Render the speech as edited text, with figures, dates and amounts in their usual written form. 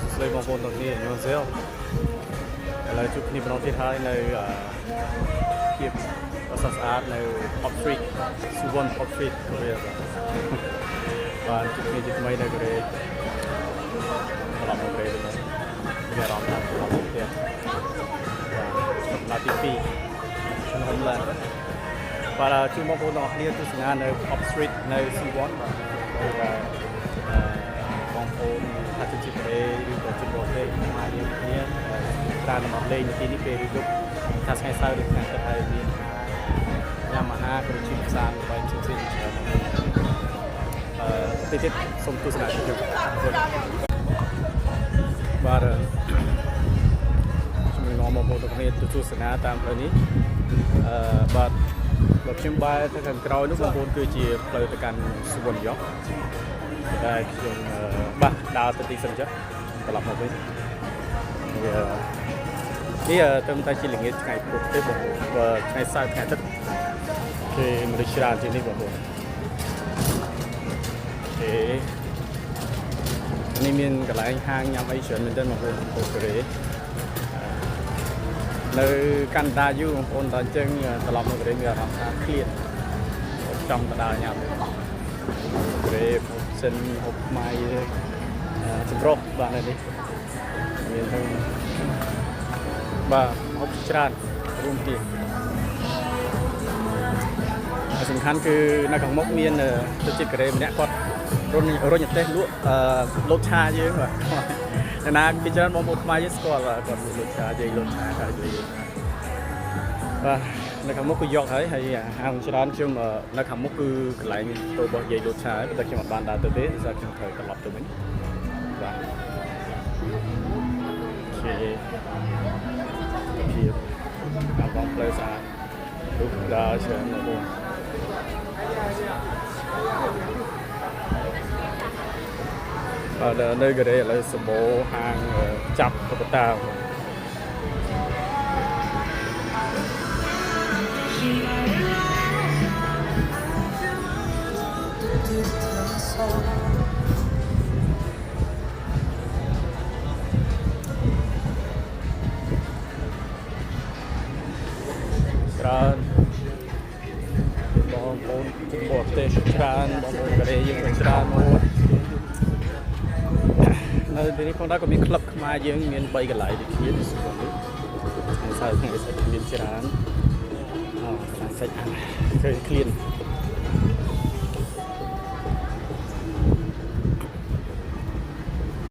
ស្ដីបងប្អូនទាំងគ្នាញ៉ាំសេឥឡូវជួបគ្នាម្ដងទៀតហើយនៅភាពស្អាតនៅ Pop Street Suwon Pop Street កូរ៉េបាទជួបគ្នាជាថ្មីនៅកូរ៉េត្រឡប់មកកូរ៉េវិញមានអារម្មណ៍ថាត្រឡប់មកទៀតបាទសម្រាប់ទី2ក្នុង Homeland បាទជួបបងប្អូនទាំងអស់គ្នាទស្សនានៅ Pop Street នៅ Suwon បាទបងប្អូនថាជាកូរ៉េឬក៏ជនបរទេសមករៀនគ្នាច្រើនមកលេងទីនេះពេលយប់ថាថ្ងៃសៅរ៍ឬថ្ងៃអាទិត្យហើយមានញ៉ាំអាហារក៏ជាផ្សារបែបផ្សេងៗច្រើនតិចទៀតសូមទស្សនាជុំបាទជំនុំបងប្អូនទាំងគ្នាទស្សនាតាមផ្លូវនេះបាទបើខ្ញុំបែរទៅខាងក្រោយនោះបងប្អូនគឺជាផ្លូវទៅកាន់សុវណ្ណយកតែខ្ញុំបាទដើរទៅទីសិនចុះត្រឡប់មកវិញនេះត្រឹមតែជាល្ងាចថ្ងៃពុធទេបងប្អូនថ្ងៃសៅរ៍ថ្ងៃអាទិត្យគេមនុស្សច្រើនជាងនេះបងប្អូនគេនេះមានកន្លែងហាងញ៉ាំអីច្រើនមែនទែនបងប្អូនកូរ៉េនៅកាណាដាយូរបងប្អូនដល់អញ្ចឹងត្រឡប់មកកូរ៉េមានអារម្មណ៍ថាឃ្លានចង់ទៅដើរញ៉ាំកូរ៉េហូបសិនហូបម៉ៃចម្រុះបាទនៅនេះមានទាំងបាទហូបច្រើនរួមទៀតសំខាន់គឺនៅខាងមុខមានជនជាតិកូរ៉េម្នាក់គាត់រុញអទេសលក់លោតឆាយើងបាទណាពីច្រើនបងប្អូនខ្មែរយើងស្គាល់គាត់លោតឆាយើងលោតឆាហើយបាទនៅខាងមុខគឺយកហើយហាងច្រើនខ្ញុំនៅខាងមុខគឺកន្លែងរបស់យាយលោតឆាតែខ្ញុំអត់បានដើរទៅទេដោយសារខ្ញុំត្រូវត្រឡប់ទៅវិញបាទភាពអាបងផ្លូវស្អាតរូបដើរច្រើនបងប្អូននៅកូរ៉េឥឡូវសម្បូរហាងចាប់តុក្កតាច្រើនបងប្អូនជនបរទេសច្រើនបងប្អូនកូរ៉េយើងក៏ច្រើនមកនៅទីនេះផងដែរក៏មានក្លឹបខ្មែរយើងមាន3កន្លែងដូចគ្នានេះសុខនេះថ្ងៃសៅរ៍ថ្ងៃអាទិត្យមានច្រើនកន្លែងសាច់អាំងឃើញឃ្លាន